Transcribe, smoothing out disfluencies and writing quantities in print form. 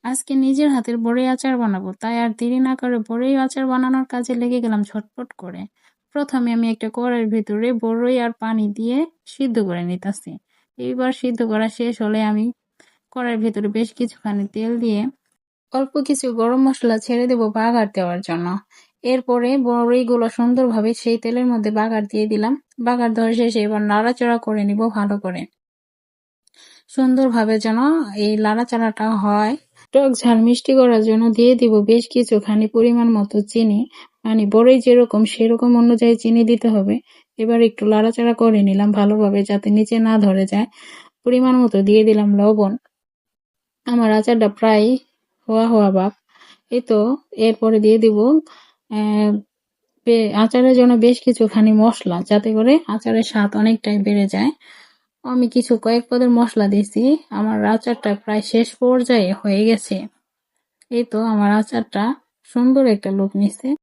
আজকে নিজের হাতের বড়ই আচার বানাবো, তাই আর দেরি না করে বড়ই আচার বানানোর কাজে লেগে গেলাম ঝটপট করে। প্রথমে আমি একটা কড়াইয়ের ভিতরে বড়ই আর পানি দিয়ে সিদ্ধ করে নিতেছি। এইবার সিদ্ধ করা শেষ হলে আমি কড়াইয়ের ভিতরে বেশ কিছুখানি তেল দিয়ে অল্প কিছু গরম মসলা ছেড়ে দেবো বাগার দেওয়ার জন্য। এরপরে বড়ইগুলো সুন্দরভাবে সেই তেলের মধ্যে বাগার দিয়ে দিলাম। বাগার দেওয়া শেষে এবার নাড়াচাড়া করে নিব ভালো করে, সুন্দরভাবে যেন এই নাড়াচাড়াটা হয়। টক ঝাল মিষ্টি করার জন্য দিয়ে দিব বেশ কিছুখানি পরিমাণ মতো চিনি। মানে বড়ই যেরকম সেরকম অনুযায়ী চিনি দিতে হবে। এবার একটু নাড়াচাড়া করে নিলাম ভালোভাবে যাতে নিচে না ধরে যায়। পরিমাণ মতো দিয়ে দিলাম লবণ। আমার আচারটা প্রায় হওয়া হওয়া ভাব। এই তো এরপরে দিয়ে দিব আচারের জন্য বেশ কিছুখানি মশলা, যাতে করে আচারের স্বাদ অনেকটাই বেড়ে যায়। আমি কিছু কয়েক পদের মশলা দিয়েছি। আমার আচারটা প্রায় শেষ পর্যায়ে হয়ে গেছে। এই তো আমার আচারটা সুন্দর একটা লুক নিছে।